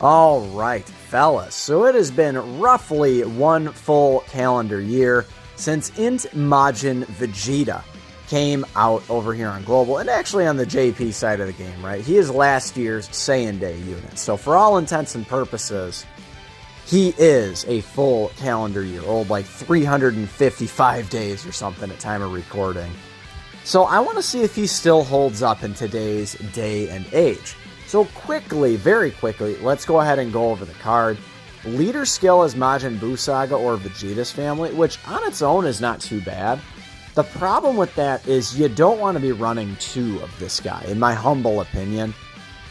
All right, fellas. So it has been roughly one full calendar year since INT Majin Vegeta came out over here on Global, and actually on the JP side of the game, right? He is last year's Saiyan Day unit. So for all intents and purposes, he is a full calendar year old, like 355 days or something at time of recording. So I want to see if he still holds up in today's day and age. So quickly, very quickly, let's go ahead and go over the card. Leader skill is Majin Buu Saga or Vegeta's family, which on its own is not too bad. The problem with that is you don't want to be running two of this guy, in my humble opinion.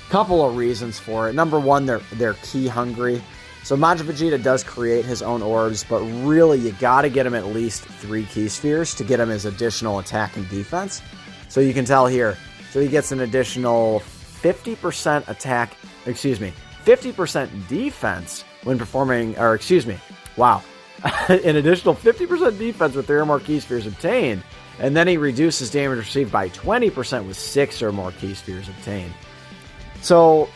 Couple of reasons for it. Number one, they're key hungry. So Majin Vegeta does create his own orbs, but really you got to get him at least 3 key spheres to get him his additional attack and defense. So you can tell here, so he gets an additional 50% attack, 50% defense when performing, wow. An additional 50% defense with 3 or more key spheres obtained, and then he reduces damage received by 20% with 6 or more key spheres obtained. So,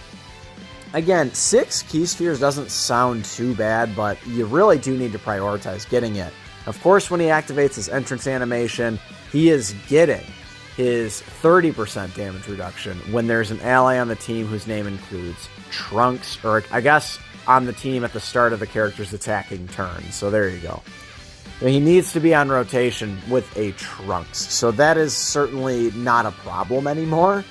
again, 6 key spheres doesn't sound too bad, but you really do need to prioritize getting it. Of course, when he activates his entrance animation, he is getting his 30% damage reduction when there's an ally on the team whose name includes Trunks, or I guess on the team at the start of the character's attacking turn. So there you go. He needs to be on rotation with a Trunks. So that is certainly not a problem anymore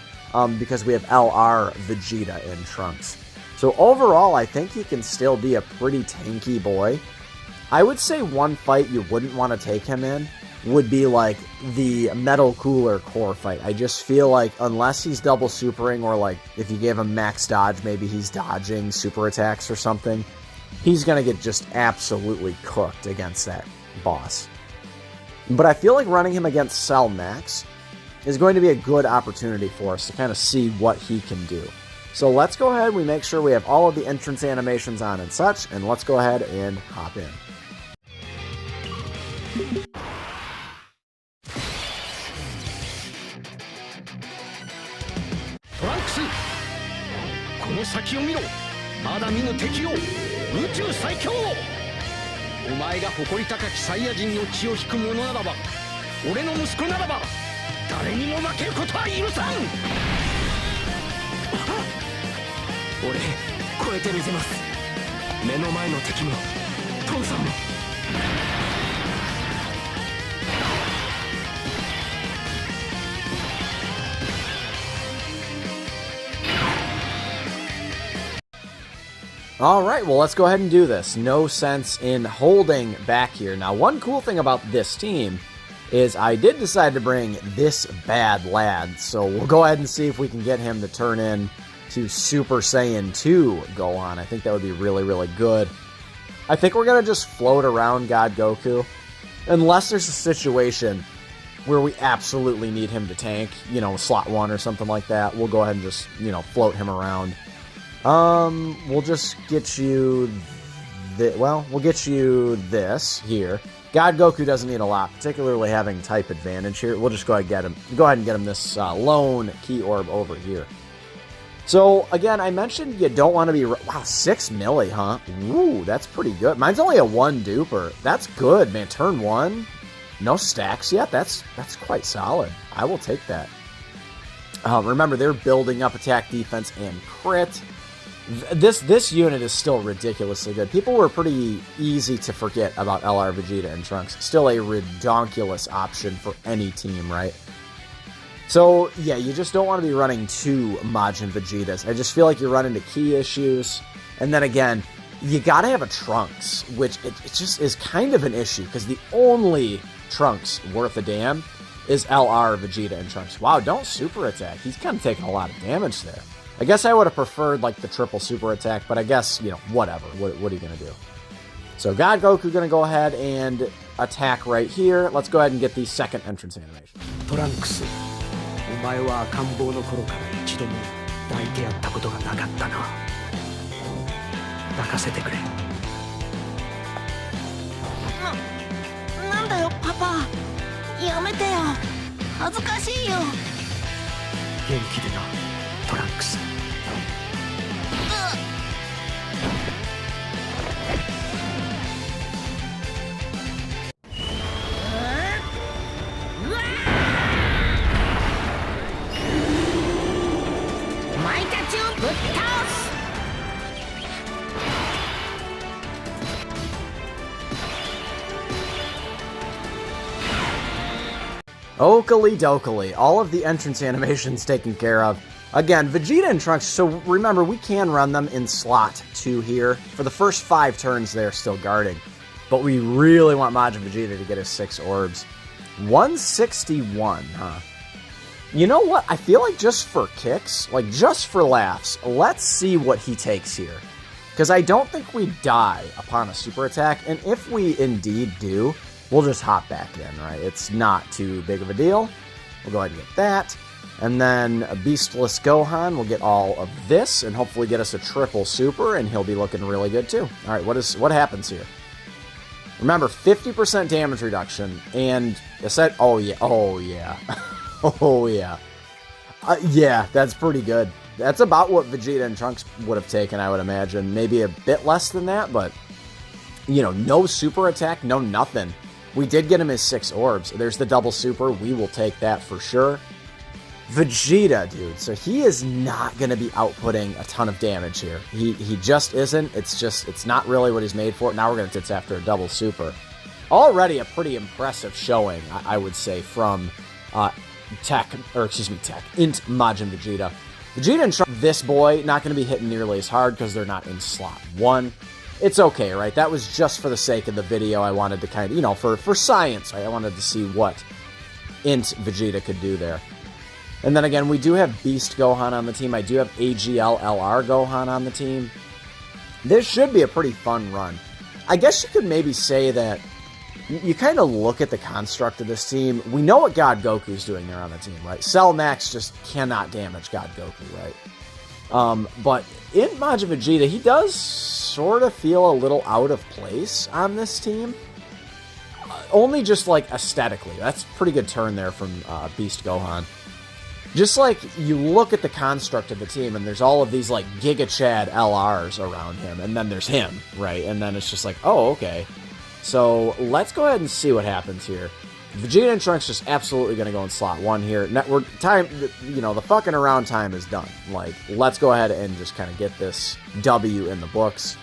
because we have LR Vegeta in Trunks. So overall, I think he can still be a pretty tanky boy. I would say one fight you wouldn't want to take him in would be like the Metal Cooler core fight. I just feel like unless he's double supering, or like if you gave him max dodge, maybe he's dodging super attacks or something, he's going to get just absolutely cooked against that boss. But I feel like running him against Cell Max is going to be a good opportunity for us to kind of see what he can do. So let's go ahead, we make sure we have all of the entrance animations on and such, and let's go ahead and hop in. Trunks! この先を見ろ。まだ見ぬ敵を宇宙最強。お前が誇り高きサイヤ人の血を引く者ならば、俺の息子ならば誰にも負けることは許さん。俺超えてみせます。目の前の敵も父さんも。Alright, well let's go ahead and do this. No sense in holding back here. Now one cool thing about this team is I did decide to bring this bad lad, so we'll go ahead and see if we can get him to turn in to Super Saiyan 2 Gohan. I think that would be really, really good. I think we're going to just float around God Goku, unless there's a situation where we absolutely need him to tank, slot 1 or something like that. We'll go ahead and just, float him around. We'll just get you we'll get you this here. God Goku doesn't need a lot, particularly having type advantage here. We'll just go ahead and get him this lone key orb over here. So again, I mentioned you don't want to be, wow, 6 milli, huh? Ooh, that's pretty good. Mine's only a 1 duper. That's good, man. Turn 1, no stacks yet. That's quite solid. I will take that. Remember, they're building up attack, defense, and crit. This unit is still ridiculously good. People were pretty easy to forget about LR Vegeta and Trunks. Still a redonkulous option for any team, right? So, yeah, you just don't want to be running 2 Majin Vegetas. I just feel like you run into key issues. And then again, you gotta have a Trunks, which it just is kind of an issue, because the only Trunks worth a damn is LR Vegeta and Trunks. Wow, don't super attack. He's kind of taking a lot of damage there. I guess I would have preferred, like, the triple super attack, but I guess, whatever. What are you going to do? So, God Goku going to go ahead and attack right here. Let's go ahead and get the second entrance animation. Trunks, お前は赤ん坊の頃から一度も抱いてやったことがなかったな。抱かせてくれ。なんだよ、パパ。やめてよ。恥ずかしいよ。元気でな、トランクス。Oakley dokley. All of the entrance animations taken care of. Again, Vegeta and Trunks, so remember, we can run them in slot 2 here. For the first 5 turns, they're still guarding. But we really want Majin Vegeta to get his 6 orbs. 161, huh? You know what? I feel like just for kicks, like just for laughs, let's see what he takes here. Because I don't think we die upon a super attack, and if we indeed do, we'll just hop back in, right? It's not too big of a deal. We'll go ahead and get that. And then a Beastless Gohan will get all of this, and hopefully get us a triple super, and he'll be looking really good too. All right, what happens here? Remember, 50% damage reduction, and oh yeah, oh yeah. Oh, yeah. Yeah, that's pretty good. That's about what Vegeta and Trunks would have taken, I would imagine. Maybe a bit less than that, but, you know, no super attack, no nothing. We did get him his 6 orbs. There's the double super. We will take that for sure. Vegeta, dude. So he is not going to be outputting a ton of damage here. He just isn't. It's not really what he's made for. Now we're going to tits after a double super. Already a pretty impressive showing, I would say, from... INT Majin Vegeta. Vegeta and Trunks, this boy, not going to be hitting nearly as hard because they're not in slot 1. It's okay, right? That was just for the sake of the video. I wanted to kind of, you know, for science, right? I wanted to see what INT Vegeta could do there. And then again, we do have Beast Gohan on the team. I do have AGL LR Gohan on the team. This should be a pretty fun run. I guess you could maybe say that you kind of look at the construct of this team. We know what God Goku's doing there on the team, right? Cell Max just cannot damage God Goku, right? But in Majin Vegeta, he does sort of feel a little out of place on this team. Only just, like, aesthetically. That's a pretty good turn there from Beast Gohan. Just, like, you look at the construct of the team, and there's all of these, like, Giga Chad LRs around him, and then there's him, right? And then it's just like, oh, okay. So let's go ahead and see what happens here. Vegeta and Trunks just absolutely going to go in slot 1 here. Time, you know, the fucking around time is done. Like, let's go ahead and just kind of get this W in the books.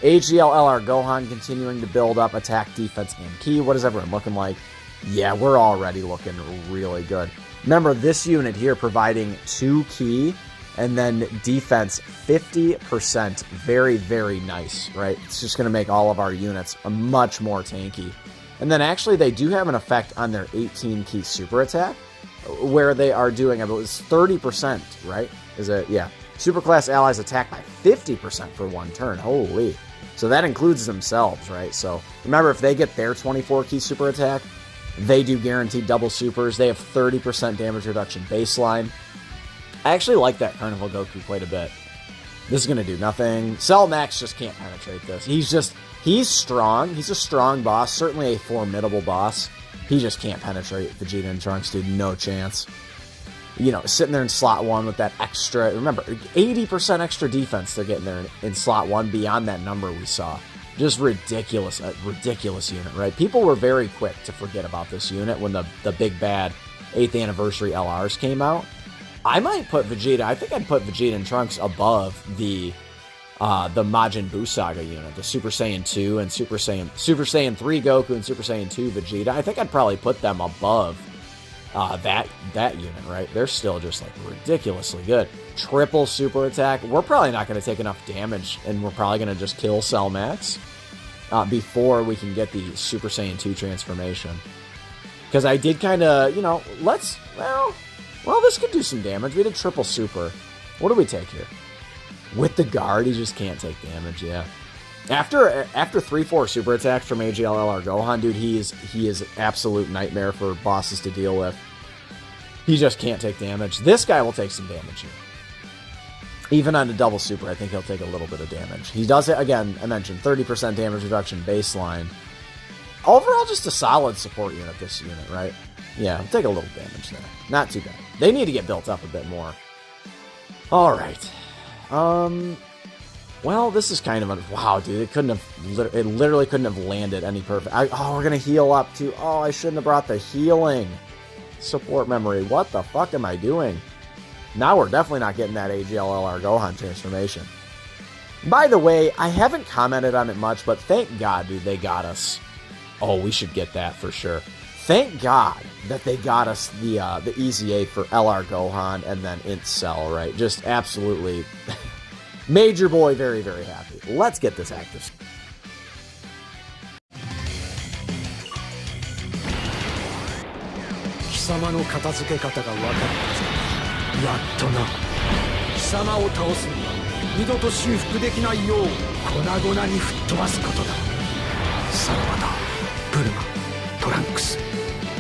AGL LR Gohan continuing to build up attack, defense, and ki. What is everyone looking like? Yeah, we're already looking really good. Remember, this unit here providing 2 ki and then defense 50%. Very, very nice, right? It's just going to make all of our units much more tanky. And then actually they do have an effect on their 18 ki super attack, where they are doing, I believe it's 30%, right? Is it? Yeah. Superclass allies attack by 50% for 1 turn. Holy. So that includes themselves, right? So remember, if they get their 24 ki super attack, they do guaranteed double supers. They have 30% damage reduction baseline. I actually like that Carnival Goku quite a bit. This is going to do nothing. Cell Max just can't penetrate this. He's strong. He's a strong boss. Certainly a formidable boss. He just can't penetrate Vegeta and Trunks, dude. No chance. You know, sitting there in slot 1 with that extra... Remember, 80% extra defense they're getting there in slot 1 beyond that number we saw. Just ridiculous. A ridiculous unit, right? People were very quick to forget about this unit when the big bad 8th anniversary LRs came out. I might put Vegeta... I think I'd put Vegeta and Trunks above the Majin Buu Saga unit, the Super Saiyan 2 and Super Saiyan 3 Goku and Super Saiyan 2 Vegeta. I think I'd probably put them above that unit, right? They're still just, like, ridiculously good. Triple super attack. We're probably not going to take enough damage, and we're probably going to just kill Cell Max before we can get the Super Saiyan 2 transformation. Because I did kind of, you know, well, this could do some damage. We did triple super. What do we take here? With the guard, he just can't take damage, yeah. After 3-4 super attacks from AGLLR Gohan, dude, he is absolute nightmare for bosses to deal with. He just can't take damage. This guy will take some damage here. Even on a double super, I think he'll take a little bit of damage. He does it, again, I mentioned 30% damage reduction baseline. Overall, just a solid support unit, this unit, right? Yeah, he'll take a little damage there. Not too bad. They need to get built up a bit more. All right. Well, this is kind of wow, dude. It literally couldn't have landed any perfect. Oh, we're gonna heal up too. Oh, I shouldn't have brought the healing support memory. What the fuck am I doing? Now we're definitely not getting that AGLLR Gohan transformation. By the way, I haven't commented on it much, but thank God, dude, they got us. Oh, we should get that for sure. Thank God that they got us the EZA for LR Gohan and then INT Cell, right? Just absolutely Major Boy very, very happy. Let's get this active. Kisamaの片付け方が分かったぞ。やっとな。貴様を倒すには二度と修復できないよう粉々に吹っ飛ばすことだ。さらばだ。ブルマ、トランクス、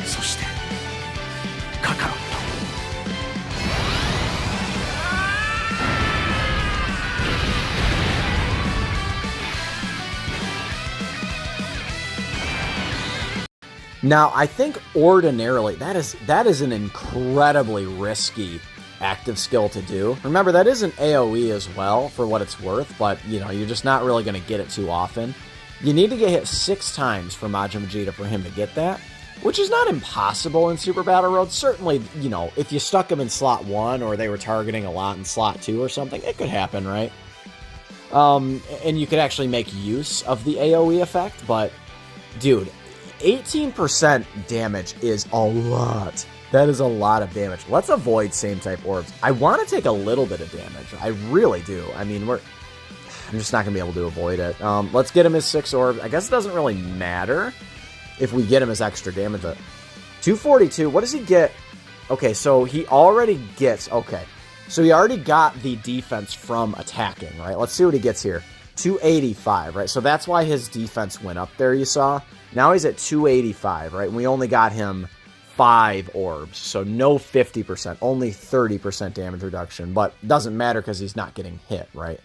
そしてカカロット。Now, I think ordinarily that is an incredibly risky active skill to do. Remember, that is an AoE as well for what it's worth, but you know, you're just not really going to get it too often. You need to get hit 6 times for Majin Vegeta for him to get that, which is not impossible in Super Battle Road. Certainly, you know, if you stuck him in slot 1 or they were targeting a lot in slot 2 or something, it could happen, right? And you could actually make use of the AoE effect, but dude, 18% damage is a lot. That is a lot of damage. Let's avoid same type orbs. I want to take a little bit of damage. I really do. I mean, I'm just not going to be able to avoid it. Let's get him his 6 orbs. I guess it doesn't really matter if we get him his extra damage. 242. What does he get? Okay, so he already gets... Okay, so he already got the defense from attacking, right? Let's see what he gets here. 285, right? So that's why his defense went up there, you saw. Now he's at 285, right? And we only got him 5 orbs, so no 50%, only 30% damage reduction, but doesn't matter because he's not getting hit, right?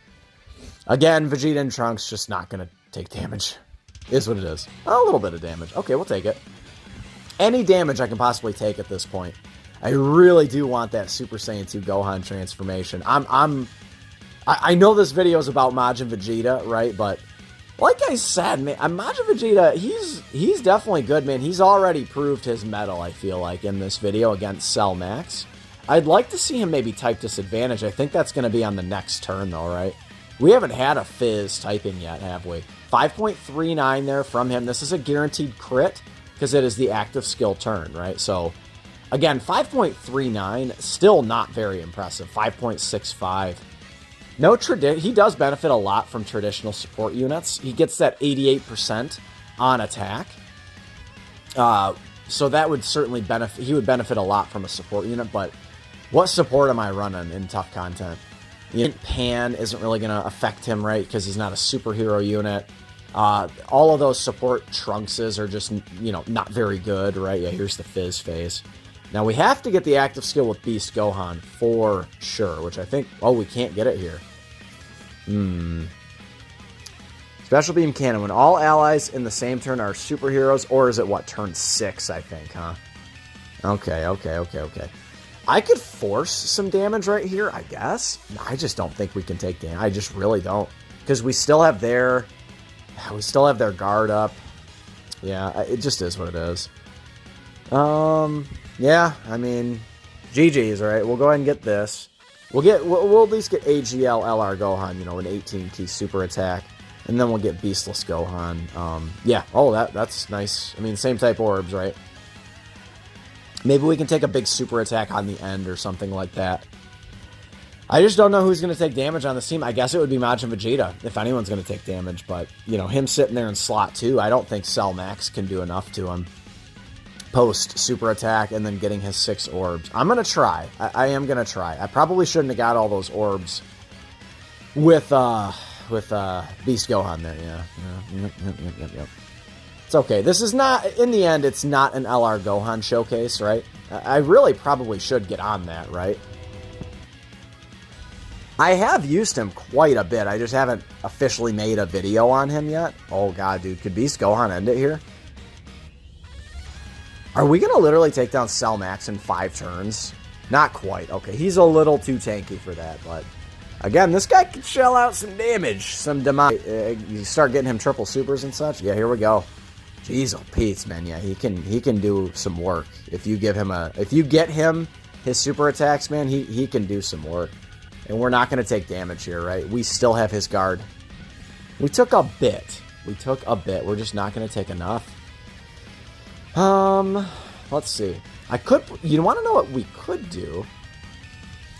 Again, Vegeta and Trunks just not going to take damage. Is what it is. A little bit of damage. Okay, we'll take it. Any damage I can possibly take at this point. I really do want that Super Saiyan 2 Gohan transformation. I know this video is about Majin Vegeta, right? But like I said, man, Majin Vegeta, he's definitely good, man. He's already proved his mettle, I feel like, in this video against Cell Max. I'd like to see him maybe type Disadvantage. I think that's going to be on the next turn, though, right? We haven't had a Fizz typing yet, have we? 5.39 there from him. This is a guaranteed crit because it is the active skill turn, right? So, again, 5.39, still not very impressive. 5.65. He does benefit a lot from traditional support units. He gets that 88% on attack. So that would certainly benefit. He would benefit a lot from a support unit, but what support am I running in tough content? Pan isn't really going to affect him, right? Because he's not a superhero unit. All of those support Trunkses are just, you know, not very good, right? Yeah, here's the Fizz phase. Now, we have to get the active skill with Beast Gohan for sure, which I think... Oh, we can't get it here. Special Beam Cannon. When all allies in the same turn are superheroes, or is it, what, turn 6, I think, huh? Okay. I could force some damage right here, I guess. I just don't think we can take damage. I just really don't. Because we still have their guard up. Yeah, it just is what it is. Yeah, I mean, GG's, right? We'll go ahead and get this. We'll at least get AGL LR Gohan, you know, an 18 key super attack, and then we'll get Beastless Gohan. Yeah. Oh, that's nice. I mean, same type orbs, right? Maybe we can take a big super attack on the end or something like that. I just don't know who's going to take damage on this team. I guess it would be Majin Vegeta if anyone's going to take damage, but you know, him sitting there in slot 2, I don't think Cell Max can do enough to him. Post super attack and then getting his 6 orbs. I'm going to try. I am going to try. I probably shouldn't have got all those orbs with Beast Gohan there. Yeah. Yep. It's okay. This is not, in the end, it's not an LR Gohan showcase, right? I really probably should get on that, right? I have used him quite a bit. I just haven't officially made a video on him yet. Oh god, dude. Could Beast Gohan end it here? Are we going to literally take down Cell Max in 5 turns? Not quite. Okay, he's a little too tanky for that, but... Again, this guy can shell out some damage. Some damage. You start getting him triple supers and such. Yeah, here we go. Jeez, oh Pete's, man. Yeah, he can do some work. If you get him his super attacks, man, he can do some work. And we're not going to take damage here, right? We still have his guard. We took a bit. We're just not going to take enough. Let's see. I could, you want to know what we could do?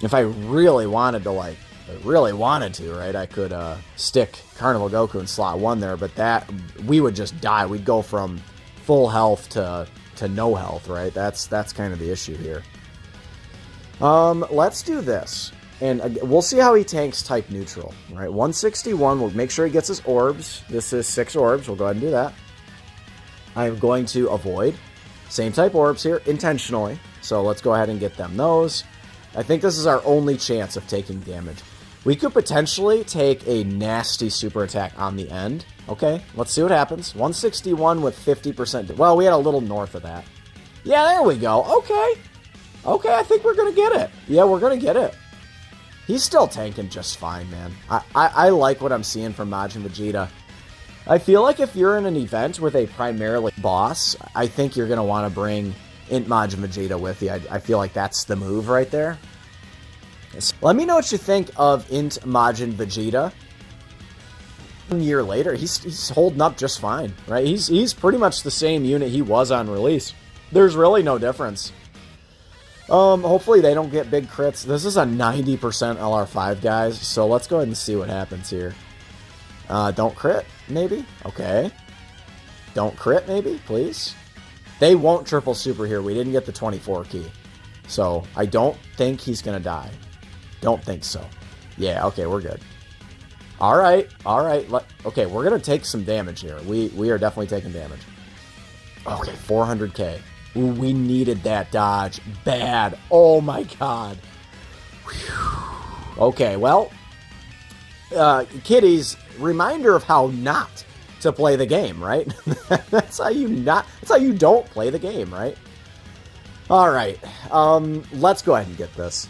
If I really wanted to, like, right? I could stick Carnival Goku in slot 1 there, but that, we would just die. We'd go from full health to no health, right? That's kind of the issue here. Let's do this. And we'll see how he tanks type neutral, right? 161, we'll make sure he gets his orbs. This is 6 orbs. We'll go ahead and do that. I'm going to avoid same type orbs here intentionally. So let's go ahead and get them those. I think this is our only chance of taking damage. We could potentially take a nasty super attack on the end. Okay, let's see what happens. 161 with 50%. Well, we had a little north of that. Yeah, there we go. Okay. Okay, I think we're going to get it. Yeah, we're going to get it. He's still tanking just fine, man. I like what I'm seeing from Majin Vegeta. I feel like if you're in an event with a primarily boss, I think you're going to want to bring INT Majin Vegeta with you. I feel like that's the move right there. Let me know what you think of INT Majin Vegeta. 1 year later, he's holding up just fine, right? He's pretty much the same unit he was on release. There's really no difference. Hopefully they don't get big crits. This is a 90% LR5, guys, so let's go ahead and see what happens here. Don't crit, maybe? Okay. Don't crit, maybe, please? They won't triple super here. We didn't get the 24 key. So, I don't think he's going to die. Don't think so. Yeah, okay, we're good. Alright, alright. Okay, we're going to take some damage here. We are definitely taking damage. Okay, 400k. Ooh, we needed that dodge. Bad. Oh my god. Whew. Okay, well, kiddies, reminder of how not to play the game, right? That's how you don't play the game, right? All right, let's go ahead and get this.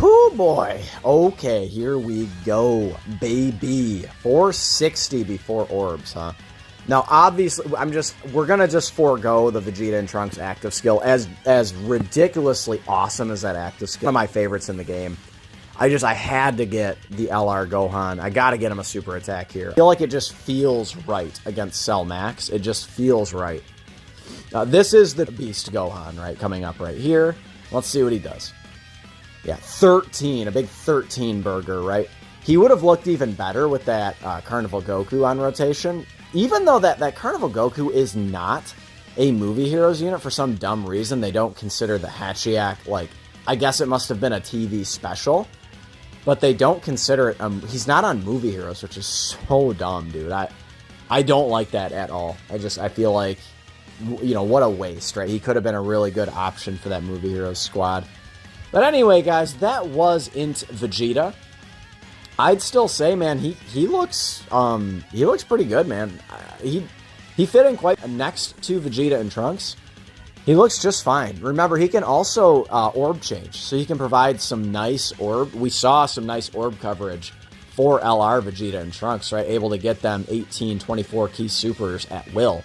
Whoo boy. Okay, here we go, baby. 460 before orbs, huh? Now, obviously, we're gonna just forego the Vegeta and Trunks active skill, as ridiculously awesome as that active skill. One of my favorites in the game. I had to get the LR Gohan. I gotta get him a super attack here. I feel like it just feels right against Cell Max. It just feels right. This is the Beast Gohan, right? Coming up right here. Let's see what he does. Yeah, 13. A big 13 burger, right? He would have looked even better with that Carnival Goku on rotation. Even though that Carnival Goku is not a Movie Heroes unit, for some dumb reason, they don't consider the Hachiak, like, I guess it must have been a TV special. But they don't consider it, he's not on Movie Heroes, which is so dumb, dude. I don't like that at all. I feel like, you know, what a waste, right? He could have been a really good option for that Movie Heroes squad. But anyway, guys, that was INT Vegeta. I'd still say, man, he looks pretty good, man. He fit in quite next to Vegeta and Trunks. He looks just fine. Remember, he can also orb change, so he can provide some nice orb. We saw some nice orb coverage for LR Vegeta and Trunks, right? Able to get them 18, 24 key supers at will.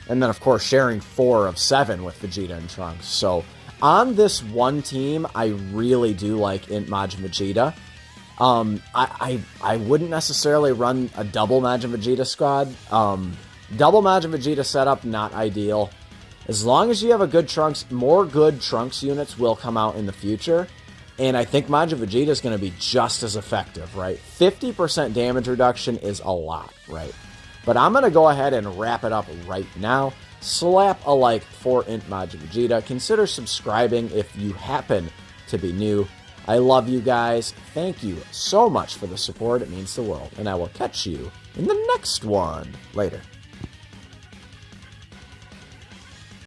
And then, of course, sharing 4 of 7 with Vegeta and Trunks. So, on this one team, I really do like INT Majin Vegeta. I wouldn't necessarily run a double Majin Vegeta squad. Double Majin Vegeta setup, not ideal. As long as you have a good Trunks, more good Trunks units will come out in the future. And I think Majin Vegeta is going to be just as effective, right? 50% damage reduction is a lot, right? But I'm going to go ahead and wrap it up right now. Slap a like for INT Majin Vegeta. Consider subscribing if you happen to be new. I love you guys. Thank you so much for the support. It means the world. And I will catch you in the next one. Later.